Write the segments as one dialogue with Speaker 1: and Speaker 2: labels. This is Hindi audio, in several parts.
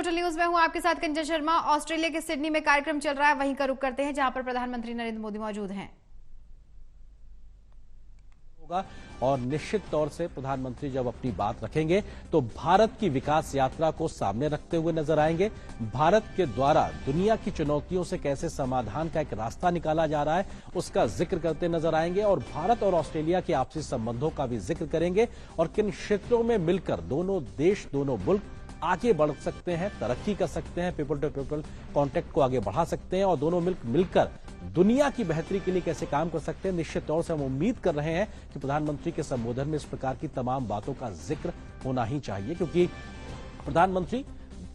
Speaker 1: टोटल न्यूज में हूं आपके साथ कंचन शर्मा। ऑस्ट्रेलिया के सिडनी में कार्यक्रम चल रहा है, वहीं का रुख करते हैं जहां पर प्रधानमंत्री नरेंद्र मोदी मौजूद हैं।
Speaker 2: होगा और निश्चित तौर से प्रधानमंत्री जब अपनी बात रखेंगे तो भारत की विकास यात्रा को सामने रखते हुए नजर आएंगे। भारत के द्वारा दुनिया की चुनौतियों से कैसे समाधान का एक रास्ता निकाला जा रहा है उसका जिक्र करते नजर आएंगे और भारत और ऑस्ट्रेलिया के आपसी संबंधों का भी जिक्र करेंगे और किन क्षेत्रों में मिलकर दोनों देश, दोनों मुल्क आगे बढ़ सकते हैं, तरक्की कर सकते हैं, पीपल टू पीपल कॉन्टेक्ट को आगे बढ़ा सकते हैं और दोनों मिलकर दुनिया की बेहतरी के लिए कैसे काम कर सकते हैं। निश्चित तौर से हम उम्मीद कर रहे हैं कि प्रधानमंत्री के संबोधन में इस प्रकार की तमाम बातों का जिक्र होना ही चाहिए, क्योंकि प्रधानमंत्री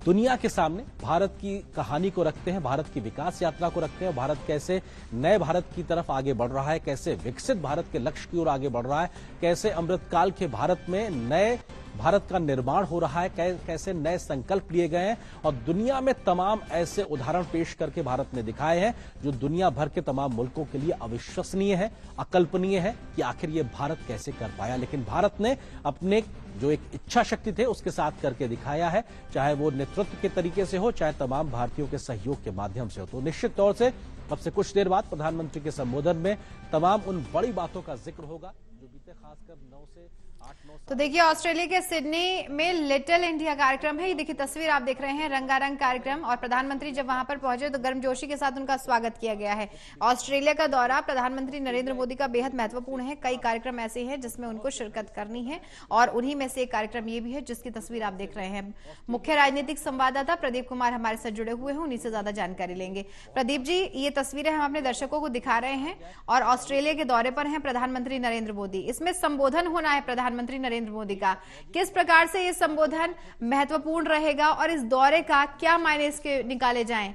Speaker 2: दुनिया के सामने भारत की कहानी को रखते हैं, भारत की विकास यात्रा को रखते हैं, भारत कैसे नए भारत की तरफ आगे बढ़ रहा है, कैसे विकसित भारत के लक्ष्य की ओर आगे बढ़ रहा है, कैसे अमृतकाल के भारत में नए भारत का निर्माण हो रहा है, कैसे नए संकल्प लिए गए हैं और दुनिया में तमाम ऐसे उदाहरण पेश करके भारत ने दिखाए हैं जो दुनिया भर के तमाम मुल्कों के लिए अविश्वसनीय है, अकल्पनीय है कि आखिर ये भारत कैसे कर पाया। लेकिन भारत ने अपने जो एक इच्छा शक्ति थे उसके साथ करके दिखाया है, चाहे वो नेतृत्व के तरीके से हो, चाहे तमाम भारतीयों के सहयोग के माध्यम से हो। तो निश्चित तौर से अब से कुछ देर बाद प्रधानमंत्री के संबोधन में तमाम उन बड़ी बातों का जिक्र होगा जो बीते खासकर 9 से 8-9
Speaker 1: तो देखिए, ऑस्ट्रेलिया के सिडनी में लिटिल इंडिया कार्यक्रम है। ये देखिए तस्वीर आप देख रहे हैं, रंगारंग कार्यक्रम। और प्रधानमंत्री जब वहां पर पहुंचे तो गर्मजोशी के साथ उनका स्वागत किया गया है। ऑस्ट्रेलिया का दौरा प्रधानमंत्री नरेंद्र मोदी का बेहद महत्वपूर्ण है। कई कार्यक्रम ऐसे हैं जिसमें उनको शिरकत करनी है और उन्हीं में से एक कार्यक्रम ये भी है जिसकी तस्वीर आप देख रहे हैं। मुख्य राजनीतिक संवाददाता प्रदीप कुमार हमारे साथ जुड़े हुए हैं, उन्हीं से ज्यादा जानकारी लेंगे। प्रदीप जी, ये तस्वीरें हम अपने दर्शकों को दिखा रहे हैं और ऑस्ट्रेलिया के दौरे पर हैं प्रधानमंत्री नरेंद्र मोदी। इसमें संबोधन होना है प्रधानमंत्री नरेंद्र मोदी का। किस प्रकार से ये संबोधन महत्वपूर्ण रहेगा और इस दौरे का क्या मायने इसके निकाले जाएं?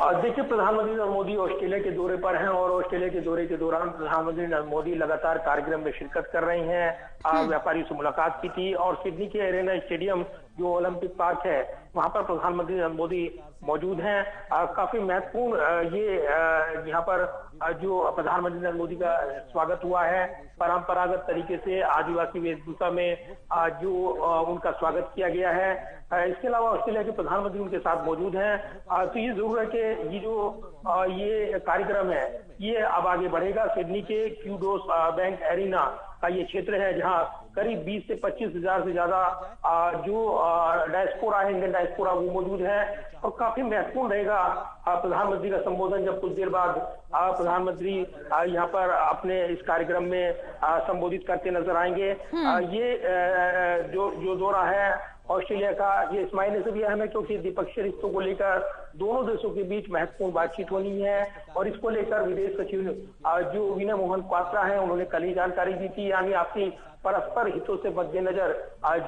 Speaker 3: देखिए, प्रधानमंत्री नरेंद्र मोदी ऑस्ट्रेलिया के दौरे पर हैं और ऑस्ट्रेलिया के दौरे के दौरान प्रधानमंत्री नरेंद्र मोदी लगातार कार्यक्रम में शिरकत कर रहे हैं। व्यापारियों से मुलाकात की थी और सिडनी के एरेना स्टेडियम जो ओलंपिक पार्क है वहां पर प्रधानमंत्री नरेंद्र मोदी मौजूद हैं। काफी महत्वपूर्ण ये यहाँ पर जो प्रधानमंत्री नरेंद्र मोदी का स्वागत हुआ है, परंपरागत तरीके से आदिवासी वेशभूषा में जो उनका स्वागत किया गया है। इसके अलावा ऑस्ट्रेलिया के प्रधानमंत्री उनके साथ मौजूद हैं। तो ये जरूर है कि ये जो ये कार्यक्रम है ये अब आगे बढ़ेगा। सिडनी के क्यूडोस बैंक एरिना का ये क्षेत्र है जहां करीब 20 से 25 हजार से ज्यादा जो डायस्पोरा है, इंडियन डायस्पोरा, वो मौजूद है और काफी महत्वपूर्ण रहेगा प्रधानमंत्री का संबोधन। जब कुछ देर बाद प्रधानमंत्री यहाँ पर अपने इस कार्यक्रम में संबोधित करते नजर आएंगे। ये जो दौरा है ऑस्ट्रेलिया का, ये इस मायने से भी अहम है क्योंकि द्विपक्षीय रिश्तों को लेकर दोनों देशों के बीच महत्वपूर्ण बातचीत होनी है और इसको लेकर विदेश सचिव जो विनय मोहन क्वात्रा है उन्होंने कल ही जानकारी दी थी। यानी आपसी परस्पर हितों से मद्देनजर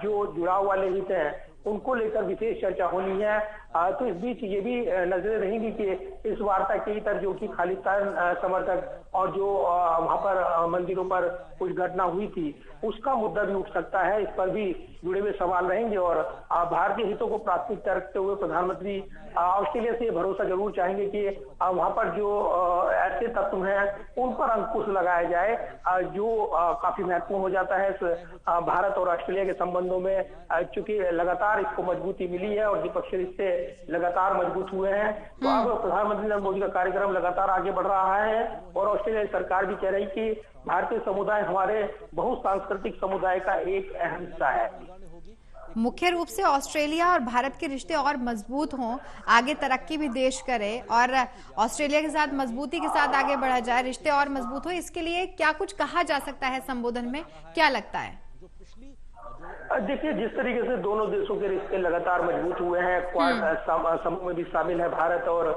Speaker 3: जो जुड़ाव वाले हित हैं उनको लेकर विशेष चर्चा होनी है। तो इस बीच ये भी नजरें रहेंगी कि इस वार्ता के इतर जो कि खालिस्तान समर्थक और जो वहां पर मंदिरों पर कुछ घटना हुई थी उसका मुद्दा भी उठ सकता है। इस पर भी जुड़े हुए सवाल रहेंगे और भारतीय हितों को प्राथमिकता रखते हुए प्रधानमंत्री ऑस्ट्रेलिया से भरोसा जरूर चाहेंगे कि वहां पर जो ऐसे तत्व हैं उन पर अंकुश लगाया जाए जो काफी महत्वपूर्ण हो जाता है भारत और ऑस्ट्रेलिया के संबंधों में। चूंकि लगातार इसको मजबूती मिली है और द्विपक्षीय रिश्ते लगातार मजबूत हुए हैं, तो अब प्रधानमंत्री नरेंद्र मोदी का कार्यक्रम लगातार आगे बढ़ रहा है और ऑस्ट्रेलिया सरकार भी कह रही कि भारतीय समुदाय हमारे बहुसांस्कृतिक समुदाय का एक अहम हिस्सा है।
Speaker 1: मुख्य रूप से ऑस्ट्रेलिया और भारत के रिश्ते और मजबूत हों, आगे तरक्की भी देश करे और ऑस्ट्रेलिया के साथ मजबूती के साथ आगे बढ़ा जाए, रिश्ते और मजबूत हो, इसके लिए क्या कुछ कहा जा सकता है संबोधन में, क्या लगता है?
Speaker 3: देखिए, जिस तरीके से दोनों देशों के रिश्ते लगातार मजबूत हुए हैं, क्वाड समूह में भी शामिल है भारत और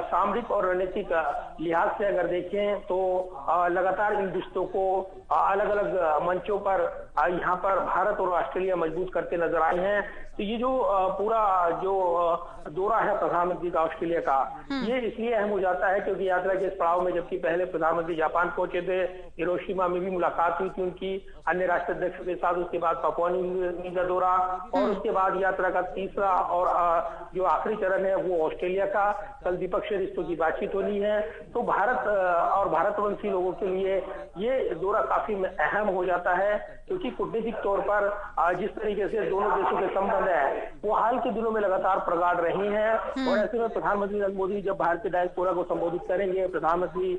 Speaker 3: सामरिक और रणनीतिक लिहाज से अगर देखें तो लगातार इन रिश्तों को अलग अलग मंचों पर यहाँ पर भारत और ऑस्ट्रेलिया मजबूत करते नजर आए हैं। तो ये जो पूरा जो दौरा है प्रधानमंत्री का ऑस्ट्रेलिया का, ये इसलिए अहम हो जाता है क्योंकि यात्रा के इस पड़ाव में जबकि पहले प्रधानमंत्री जापान पहुंचे थे, हिरोशिमा में भी मुलाकात हुई थी उनकी अन्य राष्ट्राध्यक्षों के साथ, उसके बाद पापुआ न्यू गिनी का दौरा और उसके बाद यात्रा का तीसरा और जो आखिरी चरण है वो ऑस्ट्रेलिया का। कल द्विपक्षीय रिश्तों की बातचीत होनी है। तो भारत और भारतवंशी लोगों के लिए ये दौरा काफी अहम हो जाता है क्योंकि कूटनीतिक तौर पर जिस तरीके से दोनों देशों के संबंध संवाद है वो हाल के दिनों में लगातार प्रगाढ़ रही हैं। और ऐसे में प्रधानमंत्री नरेंद्र मोदी जब भारतीय डायस्पोरा को संबोधित करेंगे, प्रधानमंत्री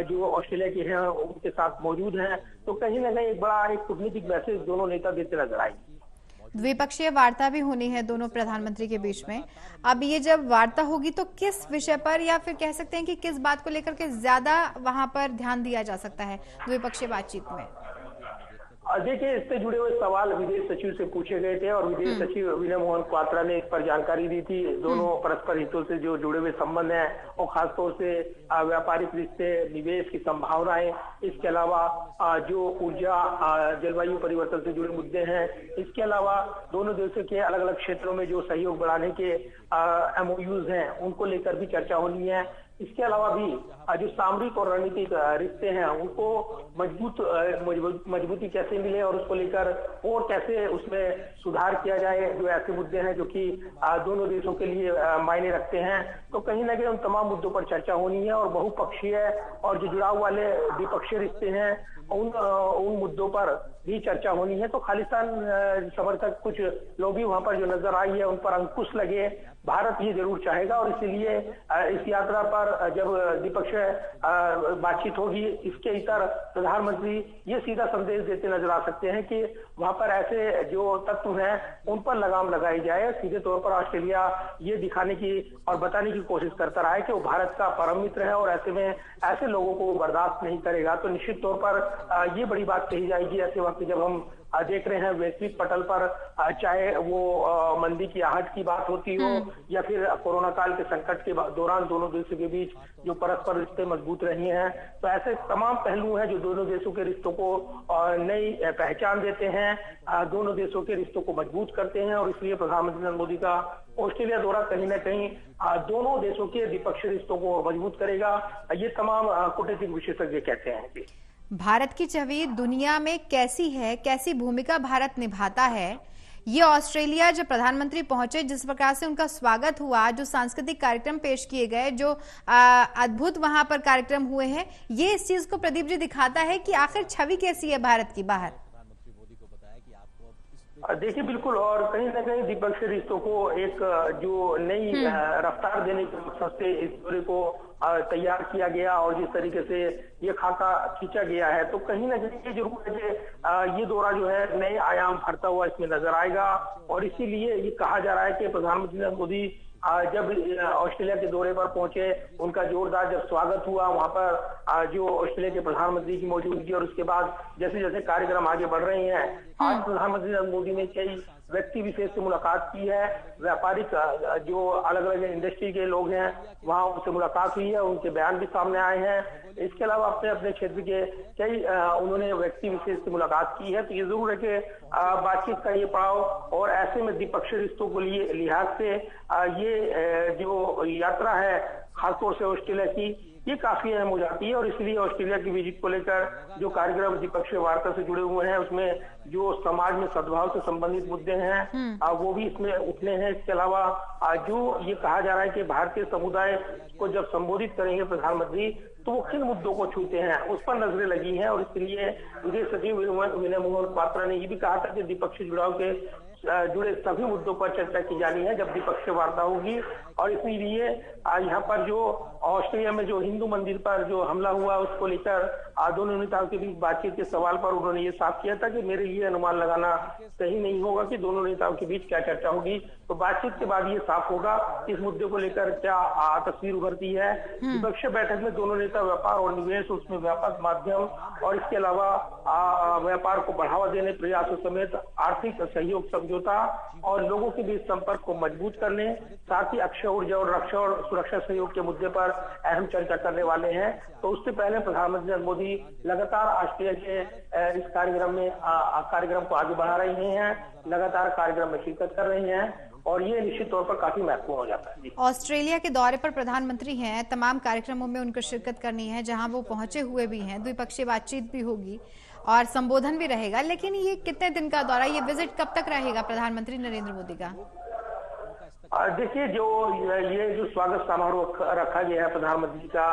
Speaker 3: जो ऑस्ट्रेलिया के हैं उनके साथ मौजूद हैं, तो कहीं ना कहीं एक बड़ा एक कूटनीतिक मैसेज दोनों नेता देते नजर आएंगे।
Speaker 1: द्विपक्षीय वार्ता भी होनी है दोनों प्रधानमंत्री के बीच में। अब ये जब वार्ता होगी तो किस विषय पर, या फिर कह सकते हैं कि किस बात को लेकर के ज्यादा वहां पर ध्यान दिया जा सकता है द्विपक्षीय बातचीत में?
Speaker 3: देखिए, इससे जुड़े हुए सवाल विदेश सचिव से पूछे गए थे और विदेश सचिव विनय मोहन क्वात्रा ने इस पर जानकारी दी थी। दोनों परस्पर हितों से जो जुड़े हुए संबंध हैं और खासतौर से व्यापारिक रिश्ते, निवेश की संभावनाएं, इसके अलावा जो ऊर्जा, जलवायु परिवर्तन से जुड़े मुद्दे हैं, इसके अलावा दोनों देशों के अलग अलग क्षेत्रों में जो सहयोग बढ़ाने के MOUs हैं उनको लेकर भी चर्चा होनी है। इसके अलावा भी जो सामरिक और रणनीतिक रिश्ते हैं उनको मजबूती कैसे मिले और उसको लेकर और कैसे उसमें सुधार किया जाए, जो ऐसे मुद्दे हैं जो कि दोनों देशों के लिए मायने रखते हैं। तो कहीं ना कहीं उन तमाम मुद्दों पर चर्चा होनी है और बहुपक्षीय और जो जुड़ाव वाले द्विपक्षीय रिश्ते हैं उन मुद्दों पर भी चर्चा होनी है। तो खालिस्तान समर्थक कुछ लोग भी वहां पर जो नजर आई है उन पर अंकुश लगे, भारत ये जरूर चाहेगा और इसीलिए इस यात्रा पर जब द्विपक्षीय बातचीत होगी, इसके इतर प्रधानमंत्री ये सीधा संदेश देते नजर आ सकते हैं कि वहां पर ऐसे जो तत्व हैं उन पर लगाम लगाई जाए। सीधे तौर पर ऑस्ट्रेलिया ये दिखाने की और बताने की कोशिश करता रहा है कि वो भारत का परम मित्र है और ऐसे में ऐसे लोगों को बर्दाश्त नहीं करेगा। तो निश्चित तौर पर ये बड़ी बात कही जाएगी ऐसे वक्त जब हम देख रहे हैं वैश्विक पटल पर, चाहे वो मंदी की आहट की बात होती हो या फिर कोरोना काल के संकट के दौरान दोनों देशों के बीच जो परस्पर रिश्ते मजबूत रहे हैं। तो ऐसे तमाम पहलू हैं जो दोनों देशों के रिश्तों को नई पहचान देते हैं, दोनों देशों के रिश्तों को मजबूत करते हैं। और इसलिए प्रधानमंत्री नरेंद्र मोदी का ऑस्ट्रेलिया दौरा कहीं ना कहीं दोनों देशों के द्विपक्षीय रिश्तों को मजबूत करेगा, ये तमाम कूटनीतिक विशेषज्ञ कहते हैं।
Speaker 1: भारत की छवि दुनिया में कैसी है, कैसी भूमिका भारत निभाता है, ये ऑस्ट्रेलिया जब प्रधानमंत्री पहुंचे जिस प्रकार से उनका स्वागत हुआ, जो सांस्कृतिक कार्यक्रम पेश किए गए, जो अद्भुत वहां पर कार्यक्रम हुए हैं, ये इस चीज को प्रदीप जी दिखाता है कि आखिर छवि कैसी है भारत की बाहर।
Speaker 3: देखिए, बिल्कुल, और कहीं ना कहीं द्विपक्षीय रिश्तों को एक जो नई रफ्तार देने के मकसद से इस दौरे को तैयार किया गया और जिस तरीके से ये खाका खींचा गया है, तो कहीं ना कहीं ये जरूर है कि ये दौरा जो है नए आयाम भरता हुआ इसमें नजर आएगा। और इसीलिए ये कहा जा रहा है कि प्रधानमंत्री नरेंद्र मोदी जब ऑस्ट्रेलिया के दौरे पर पहुंचे, उनका जोरदार जब स्वागत हुआ वहां पर जो ऑस्ट्रेलिया के प्रधानमंत्री की मौजूदगी, और उसके बाद जैसे जैसे कार्यक्रम आगे बढ़ रहे हैं, आज प्रधानमंत्री नरेंद्र मोदी ने कई व्यक्ति विशेष से मुलाकात की है। व्यापारिक जो अलग अलग इंडस्ट्री के लोग हैं वहां उनसे मुलाकात हुई है, उनके बयान भी सामने आए हैं। इसके अलावा अपने अपने क्षेत्र के कई उन्होंने व्यक्ति विशेष से मुलाकात की है। तो ये जरूर है कि बातचीत का ये पड़ाव और ऐसे में द्विपक्षीय रिश्तों को लिए लिहाज से ये जो यात्रा है खासतौर से ऑस्ट्रेलिया की, ये काफी अहम हो जाती है। और इसलिए ऑस्ट्रेलिया की विजिट को लेकर जो कार्यक्रम द्विपक्षीय वार्ता से जुड़े हुए हैं उसमें जो समाज में सद्भाव से संबंधित मुद्दे हैं वो भी इसमें उठने हैं। इसके अलावा जो ये कहा जा रहा है कि भारतीय समुदाय को जब संबोधित करेंगे प्रधानमंत्री तो वो किन मुद्दों को छूते हैं उस पर नजरें लगी हैं। और इसलिए विदेश सचिव विनय मोहन क्वात्रा ने ये भी कहा था कि द्विपक्षीय जुड़ाव के जुड़े सभी मुद्दों पर चर्चा की जानी है जब द्विपक्षीय वार्ता होगी। और इसीलिए यहाँ पर जो ऑस्ट्रेलिया में जो हिंदू मंदिर पर जो हमला हुआ उसको लेकर दोनों नेताओं के बीच बातचीत के सवाल पर उन्होंने ये साफ किया था कि मेरे लिए अनुमान लगाना सही नहीं होगा कि दोनों नेताओं के बीच क्या चर्चा होगी। तो बातचीत के बाद ये साफ होगा इस मुद्दे को लेकर क्या तस्वीर उभरती है। द्विपक्षीय बैठक में दोनों नेता व्यापार और निवेश, उसमें व्यापक माध्यम और इसके अलावा व्यापार को बढ़ावा देने प्रयासों समेत आर्थिक सहयोग समझौता और लोगों के बीच संपर्क को मजबूत करने, साथ ही अक्षय ऊर्जा और रक्षा और सुरक्षा सहयोग के मुद्दे पर अहम चर्चा करने वाले हैं। तो उससे पहले प्रधानमंत्री नरेंद्र मोदी लगातार ऑस्ट्रेलिया के इस कार्यक्रम को आगे बढ़ा रहे हैं, लगातार कार्यक्रम में शिरकत कर रहे हैं और ये निश्चित तौर पर काफी महत्वपूर्ण हो जाता है।
Speaker 1: ऑस्ट्रेलिया के दौरे पर प्रधानमंत्री हैं, तमाम कार्यक्रमों में उनको शिरकत करनी है जहां वो पहुंचे हुए भी हैं, द्विपक्षीय बातचीत भी होगी और संबोधन भी रहेगा। लेकिन ये कितने दिन का दौरा, ये विजिट कब तक रहेगा प्रधानमंत्री नरेंद्र मोदी का?
Speaker 3: देखिए, ये जो स्वागत समारोह रखा गया है प्रधानमंत्री का,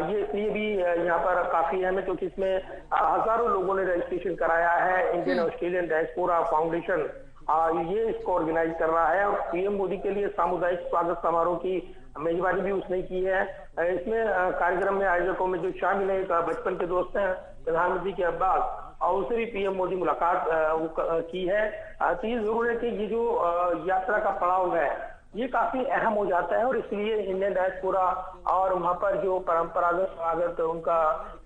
Speaker 3: ये इसलिए भी यहाँ पर काफी अहम है क्योंकि इसमें हजारों लोगों ने रजिस्ट्रेशन कराया है। इंडियन ऑस्ट्रेलियन डायस्पोरा फाउंडेशन ये इसको ऑर्गेनाइज कर रहा है। और पीएम मोदी के लिए सामुदायिक स्वागत समारोह की मेजबानी भी उसने की है। इसमें कार्यक्रम में आयोजकों में जो शामिल है, बचपन के दोस्त हैं प्रधानमंत्री के अब्बास, और उससे भी पीएम मोदी मुलाकात की है। तो ये जरूर है कि ये जो यात्रा का पड़ाव है ये काफी अहम हो जाता है, और इसलिए इंडियन डायस्पोरा और वहां पर जो परंपरागत स्वागत उनका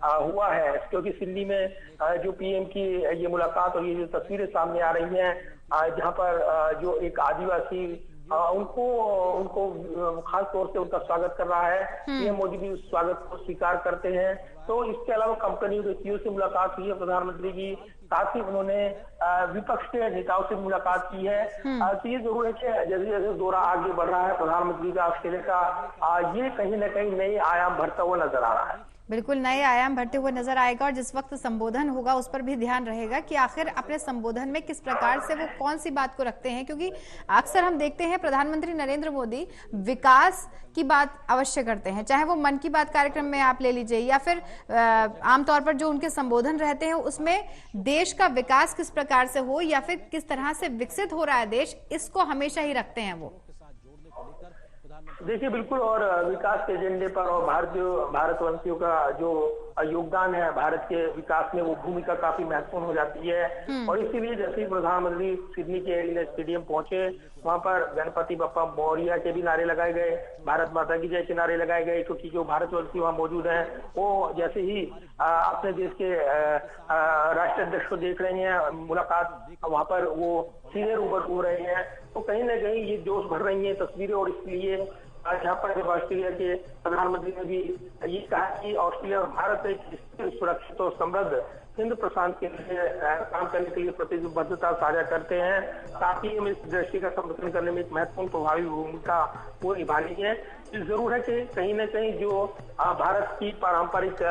Speaker 3: हुआ है, क्योंकि सिडनी में जो पीएम की ये मुलाकात और ये जो तस्वीरें सामने आ रही हैं, जहां पर जो एक आदिवासी उनको खास तौर से उनका स्वागत कर रहा है, पीएम मोदी भी उस स्वागत को स्वीकार करते हैं। तो इसके अलावा कंपनियों के सीईओ से मुलाकात हुई है प्रधानमंत्री की, साथ ही उन्होंने विपक्ष के नेताओं से मुलाकात की है। तो ये जरूर है कि जैसे जैसे दौरा आगे बढ़ रहा है प्रधानमंत्री का ऑस्ट्रेलिया का, ये कहीं ना कहीं नए आयाम भरता हुआ नजर आ रहा है।
Speaker 1: बिल्कुल नए आयाम भरते हुए नजर आएगा, और जिस वक्त संबोधन होगा उस पर भी ध्यान रहेगा कि आखिर अपने संबोधन में किस प्रकार से वो कौन सी बात को रखते हैं, क्योंकि अक्सर हम देखते हैं प्रधानमंत्री नरेंद्र मोदी विकास की बात अवश्य करते हैं, चाहे वो मन की बात कार्यक्रम में आप ले लीजिए या फिर आमतौर पर जो उनके संबोधन रहते हैं उसमें देश का विकास किस प्रकार से हो या फिर किस तरह से विकसित हो रहा है देश, इसको हमेशा ही रखते हैं वो।
Speaker 3: देखिए बिल्कुल, और विकास के एजेंडे पर और भारतवंशियों का जो योगदान है भारत के विकास में, वो भूमिका काफी महत्वपूर्ण हो जाती है। और इसीलिए जैसे ही प्रधानमंत्री सिडनी के एरिना स्टेडियम पहुंचे, वहां पर गणपति बप्पा मौर्य के भी नारे लगाए गए, भारत माता की जय के नारे लगाए गए, क्योंकि जो भारतवंशी वहां मौजूद हैं वो जैसे ही अपने देश के राष्ट्राध्यक्ष को देख रहे हैं, मुलाकात वहां पर वो सीधे रूबरू हो रहे हैं, तो कहीं ना कहीं ये जोश भर रही है तस्वीरें। और इसलिए यहाँ पर जब ऑस्ट्रेलिया के प्रधानमंत्री ने भी ये कहा कि ऑस्ट्रेलिया और भारत एक सुरक्षित और समृद्ध हिंद प्रशांत के लिए काम करने के लिए प्रतिबद्धता साझा करते हैं, ताकि हम इस दृष्टि का समर्थन करने में एक महत्वपूर्ण प्रभावी भूमिका वो निभानी है। जरूर है कि कहीं ना कहीं जो भारत की पारंपरिक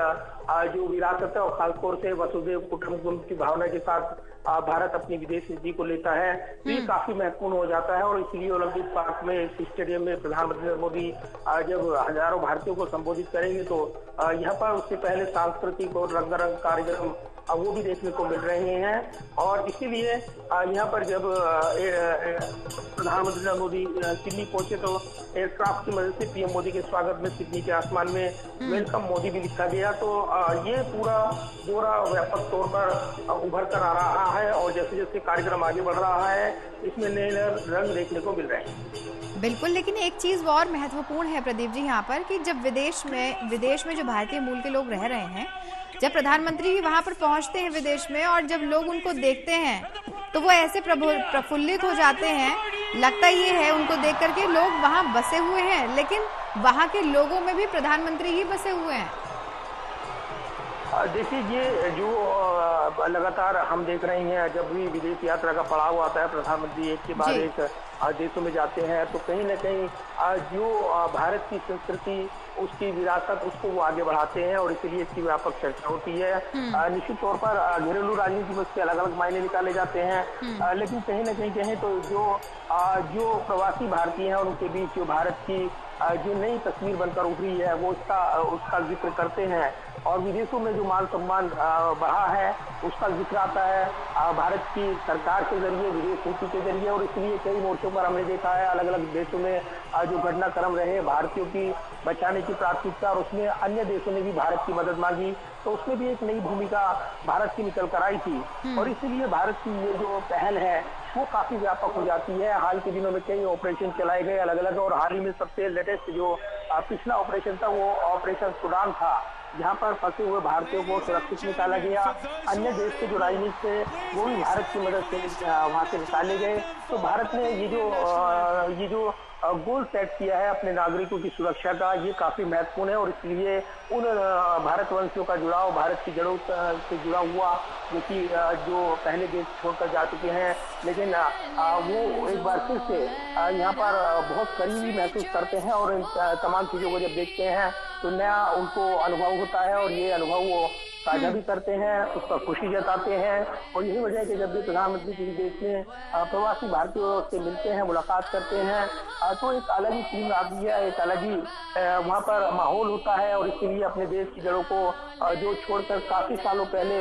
Speaker 3: जो विरासत है और खासतौर से वसुधैव कुटुंबकम की भावना के साथ भारत अपनी विदेश नीति को लेता है, तो ये काफी महत्वपूर्ण हो जाता है। और इसलिए ओलंपिक पार्क में इस स्टेडियम में प्रधानमंत्री नरेंद्र मोदी जब हजारों भारतीयों को संबोधित करेंगे, तो यहाँ पर उससे पहले सांस्कृतिक और रंगारंग कार्यक्रम वो भी देखने को मिल रहे हैं। और इसीलिए यहाँ पर जब प्रधानमंत्री नरेंद्र मोदी सिडनी पहुंचे, तो एयरक्राफ्ट की मदद से पीएम मोदी के स्वागत में सिडनी के आसमान में वेलकम मोदी भी लिखा गया। तो ये पूरा दौरा व्यापक तौर पर उभर कर आ रहा है, और जैसे जैसे कार्यक्रम आगे बढ़ रहा है इसमें नए रंग देखने को मिल रहे हैं।
Speaker 1: बिल्कुल, लेकिन एक चीज और महत्वपूर्ण है प्रदीप जी यहाँ पर कि जब विदेश में जो भारतीय मूल के लोग रह रहे हैं, जब प्रधानमंत्री ही वहां पर पहुंचते हैं विदेश में, और जब लोग उनको देखते हैं तो वो ऐसे प्रफुल्लित हो जाते हैं, लगता ये है उनको देख करके लोग वहां बसे हुए हैं, लेकिन वहां के लोगों में भी प्रधानमंत्री ही बसे हुए हैं।
Speaker 3: देखिए ये जो लगातार हम देख रहे हैं, जब भी विदेश यात्रा का पड़ाव आता है, प्रधानमंत्री एक के बाद एक देशों में जाते हैं, तो कहीं ना कहीं जो भारत की संस्कृति, उसकी विरासत, उसको वो आगे बढ़ाते हैं, और इसीलिए इसकी व्यापक चर्चा होती है। निश्चित तौर पर घरेलू राजनीति में इसके अलग अलग मायने निकाले जाते हैं, लेकिन कहीं ना कहीं कहें तो जो प्रवासी भारतीय हैं उनके बीच जो भारत की जो नई तस्वीर बनकर उभरी है, वो उसका जिक्र करते हैं। और विदेशों में जो मान सम्मान बढ़ा है उसका जिक्र आता है भारत की सरकार के जरिए, विदेश नीति के जरिए। और इसलिए कई मोर्चों पर हमने देखा है अलग अलग देशों में जो घटनाक्रम रहे, भारतीयों की बचाने की प्राथमिकता, और उसमें अन्य देशों ने भी भारत की मदद मांगी, तो उसमें भी एक नई भूमिका भारत की निकल कर आई थी। और इसीलिए भारत की ये जो पहल है वो काफी व्यापक हो जाती है। हाल के दिनों में कई ऑपरेशन चलाए गए अलग अलग, और हाल ही में सबसे लेटेस्ट जो पिछला ऑपरेशन था वो ऑपरेशन सुडान था, जहां पर फंसे हुए भारतीयों को सुरक्षित निकाला गया। अन्य देश के जो राजनीति थे वो भी भारत की मदद से वहां से निकाले गए। तो भारत ने ये जो गोल सेट किया है अपने नागरिकों की सुरक्षा का, ये काफी महत्वपूर्ण है। और इसलिए उन भारतवंशियों का जुड़ाव, भारत की जड़ों से जुड़ा हुआ, जो पहले देश छोड़कर जा चुके हैं, लेकिन वो एक बार फिर से यहाँ पर बहुत करीबी महसूस करते हैं, और इन तमाम चीजों को जब देखते हैं तो नया उनको अनुभव होता है, और ये अनुभव वो साझा भी करते हैं, उस पर खुशी जताते हैं। और यही वजह है कि जब भी प्रधानमंत्री किसी देश में प्रवासी भारतीयों से मिलते हैं, मुलाकात करते हैं, तो एक अलग ही फीलिंग आती है, एक अलग ही वहाँ पर माहौल होता है। और इसीलिए अपने देश की जड़ों को जो छोड़कर काफी सालों पहले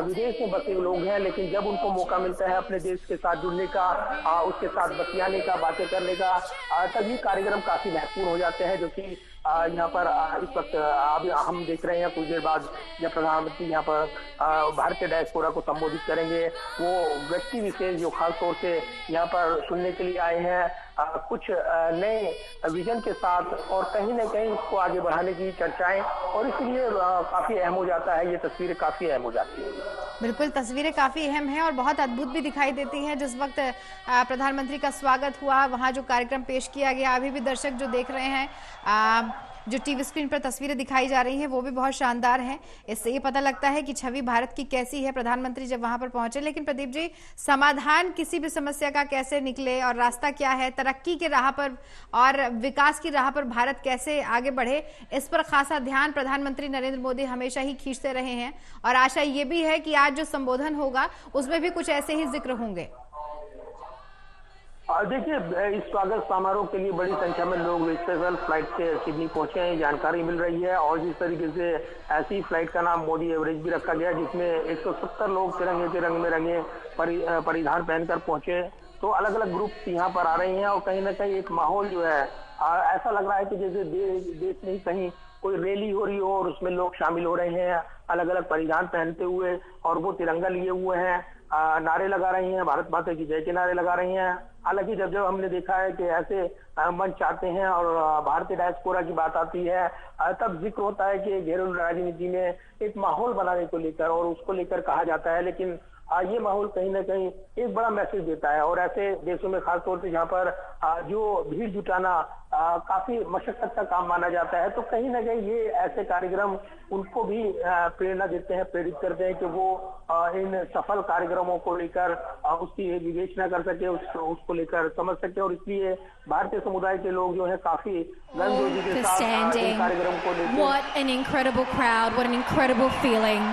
Speaker 3: विदेश में बसे लोग हैं, लेकिन जब उनको मौका मिलता है अपने देश के साथ जुड़ने का, उसके साथ बतियाने का, बातें करने का, तभी कार्यक्रम काफी महत्वपूर्ण हो जाते हैं। जो कि यहाँ पर इस वक्त अभी हम देख रहे हैं, कुछ देर बाद जब प्रधानमंत्री यहाँ पर भारतीय डायस्पोरा को संबोधित करेंगे, वो व्यक्ति विशेष जो खास तौर से यहाँ पर सुनने के लिए आए हैं, कुछ नए विजन के साथ और कहीं न कहीं इसको आगे बढ़ाने की चर्चाएं, और इसलिए काफी अहम हो जाता है, ये तस्वीरें काफी अहम हो जाती है।
Speaker 1: बिल्कुल, तस्वीरें काफी अहम हैं और बहुत अद्भुत भी दिखाई देती हैं। जिस वक्त प्रधानमंत्री का स्वागत हुआ, वहां जो कार्यक्रम पेश किया गया, अभी भी दर्शक जो देख रहे हैं, जो टीवी स्क्रीन पर तस्वीरें दिखाई जा रही हैं वो भी बहुत शानदार हैं। इससे ये पता लगता है कि छवि भारत की कैसी है प्रधानमंत्री जब वहां पर पहुंचे। लेकिन प्रदीप जी, समाधान किसी भी समस्या का कैसे निकले और रास्ता क्या है, तरक्की के राह पर और विकास की राह पर भारत कैसे आगे बढ़े, इस पर खासा ध्यान प्रधानमंत्री नरेंद्र मोदी हमेशा ही खींचते रहे हैं। और आशा ये भी है कि आज जो संबोधन होगा उसमें भी कुछ ऐसे ही जिक्र होंगे।
Speaker 3: देखिए, इस स्वागत समारोह के लिए बड़ी संख्या में लोग स्पेशल फ्लाइट से सिडनी पहुंचे हैं, जानकारी मिल रही है। और जिस तरीके से ऐसी फ्लाइट का नाम मोदी एवरेज भी रखा गया, जिसमें 170 लोग तिरंगे के रंग में रंगे परिधान पहनकर पहुंचे, तो अलग अलग ग्रुप यहाँ पर आ रहे हैं। और कहीं ना कहीं एक माहौल जो है, ऐसा लग रहा है कि जैसे देश में ही कहीं कोई रैली हो रही हो और उसमें लोग शामिल हो रहे हैं, अलग अलग परिधान पहनते हुए, और वो तिरंगा लिए हुए हैं, नारे लगा रही हैं, भारत माता की जय के नारे लगा रही हैं। हालांकि जब हमने देखा है कि ऐसे मंच आते हैं और भारतीय डायस्पोरा की बात आती है, तब जिक्र होता है कि घरेलू राजनीति में एक माहौल बनाने को लेकर और उसको लेकर कहा जाता है। लेकिन ये माहौल कहीं ना कहीं एक बड़ा मैसेज देता है। और ऐसे देशों में खासतौर से जहाँ पर जो भीड़ जुटाना काफी मशक्कत का काम माना जाता है, तो कहीं ना कहीं ये ऐसे कार्यक्रम उनको भी प्रेरणा देते हैं, प्रेरित करते हैं कि वो इन सफल कार्यक्रमों को लेकर उसकी विवेचना कर सके, उसको लेकर समझ सके। और इसलिए भारतीय समुदाय के लोग जो है काफी गर्मजोशी के साथ इन कार्यक्रम को लेकर।
Speaker 4: What an incredible crowd, what an incredible feeling.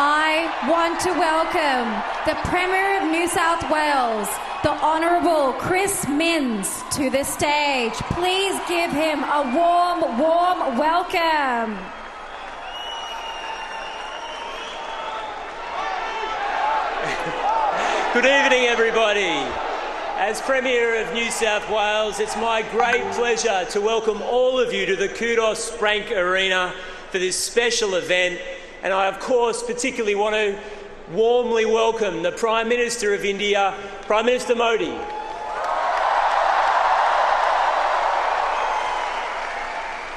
Speaker 4: I want to welcome the Premier of New South Wales, the Honourable Chris Minns, to the stage. Please give him a warm, warm welcome.
Speaker 5: Good evening, everybody. As Premier of New South Wales, it's my great pleasure to welcome all of you to the Kudos Frank Arena for this special event. And I, of course, particularly want to warmly welcome the Prime Minister of India, Prime Minister Modi.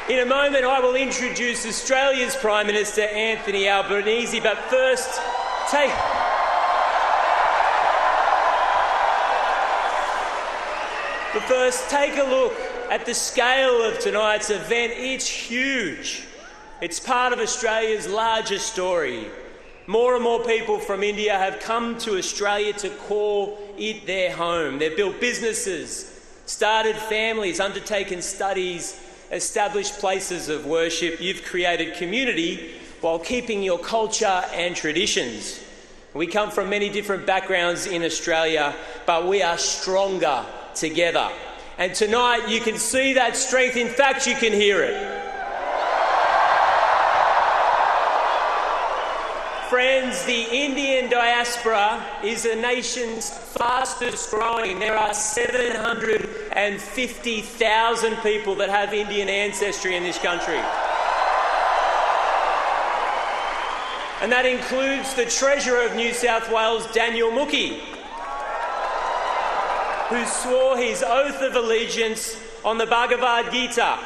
Speaker 5: In a moment, I will introduce Australia's Prime Minister, Anthony Albanese, but first, take a look at the scale of tonight's event. It's huge. It's part of Australia's largest story. More and more people from India have come to Australia to call it their home. They've built businesses, started families, undertaken studies, established places of worship. You've created community while keeping your culture and traditions. We come from many different backgrounds in Australia, but we are stronger together. And tonight you can see that strength. In fact, you can hear it. Friends, the Indian diaspora is the nation's fastest growing. There are 750,000 people that have Indian ancestry in this country. And that includes the Treasurer of New South Wales, Daniel Mookhey, who swore his oath of allegiance on the Bhagavad Gita.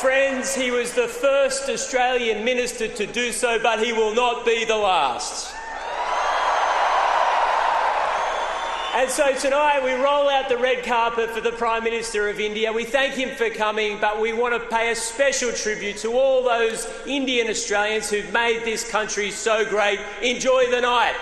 Speaker 5: Friends, he was the first Australian minister to do so, but he will not be the last. And so tonight we roll out the red carpet for the Prime Minister of India. We thank him for coming, but we want to pay a special tribute to all those Indian Australians who've made this country so great. Enjoy the night.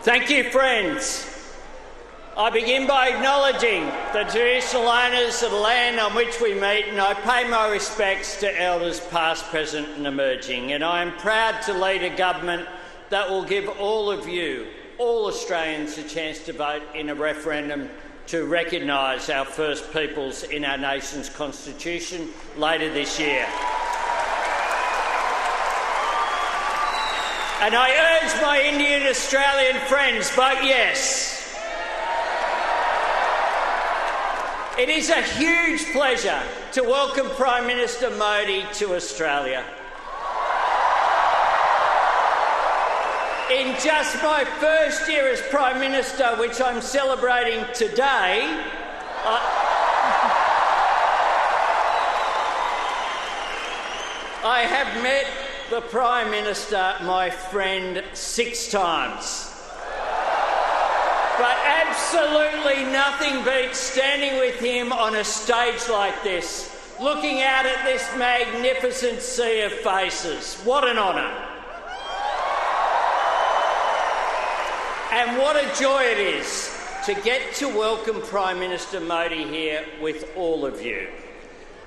Speaker 6: Thank you, friends. I begin by acknowledging the traditional owners of the land on which we meet, and I pay my respects to elders past, present and emerging. And I am proud to lead a government that will give all of you, all Australians, a chance to vote in a referendum to recognise our First Peoples in our nation's constitution later this year. And I urge my Indian Australian friends, vote yes. It is a huge pleasure to welcome Prime Minister Modi to Australia. In just my first year as Prime Minister, which I'm celebrating today, I have met the Prime Minister, my friend, 6 times. But absolutely nothing beats standing with him on a stage like this, looking out at this magnificent sea of faces. What an honour. And what a joy it is to get to welcome Prime Minister Modi here with all of you.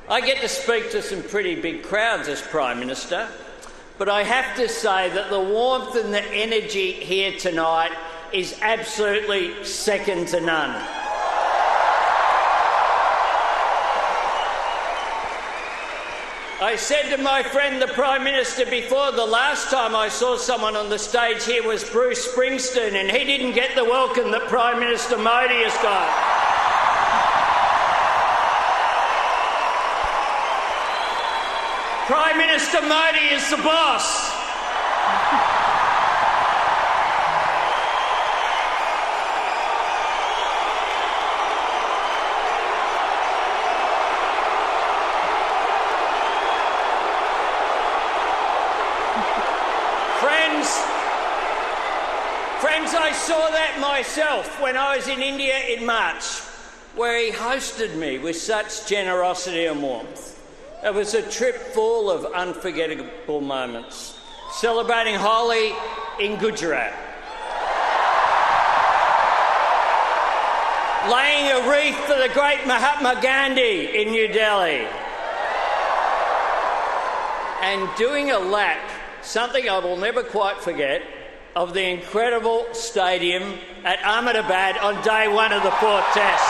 Speaker 6: I get to speak to some pretty big crowds as Prime Minister, but I have to say that the warmth and the energy here tonight is absolutely second to none. I said to my friend the Prime Minister before, the last time I saw someone on the stage here was Bruce Springsteen, and he didn't get the welcome that Prime Minister Modi has got. Prime Minister Modi is the boss. Friends, I saw that myself when I was in India in March, where he hosted me with such generosity and warmth. It was a trip full of unforgettable moments, celebrating Holi in Gujarat, laying a wreath for the great Mahatma Gandhi in New Delhi, and doing a lap, something I will never quite forget, of the incredible stadium at Ahmedabad on day 1 of the 4th Test.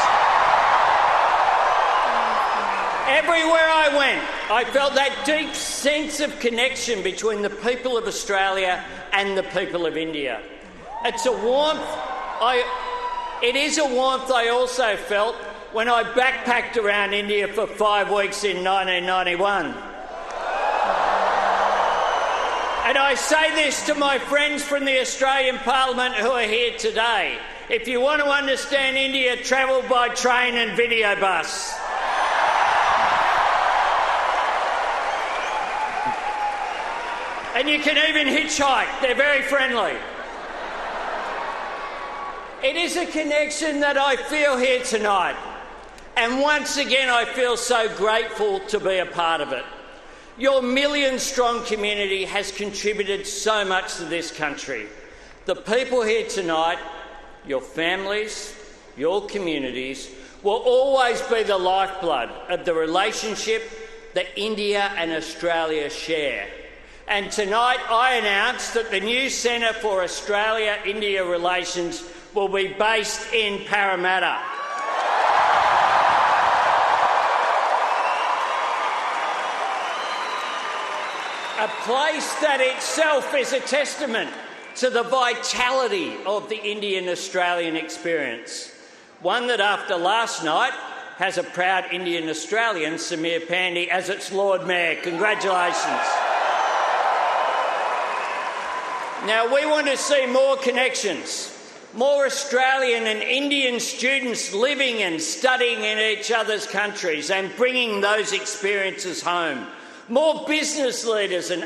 Speaker 6: Everywhere I went, I felt that deep sense of connection between the people of Australia and the people of India. It's a warmth. It is a warmth I also felt when I backpacked around India for 5 weeks in 1991. And I say this to my friends from the Australian Parliament who are here today. If you want to understand India, travel by train and video bus. And you can even hitchhike. They're very friendly. It is a connection that I feel here tonight. And once again, I feel so grateful to be a part of it. Your million-strong community has contributed so much to this country. The people here tonight, your families, your communities, will always be the lifeblood of the relationship that India and Australia share. And tonight I announce that the new Centre for Australia-India Relations will be based in Parramatta. A place that itself is a testament to the vitality of the Indian-Australian experience. One that after last night has a proud Indian Australian, Samir Pandey, as its Lord Mayor. Congratulations. Now, we want to see more connections, more Australian and Indian students living and studying in each other's countries and bringing those experiences home, more business leaders and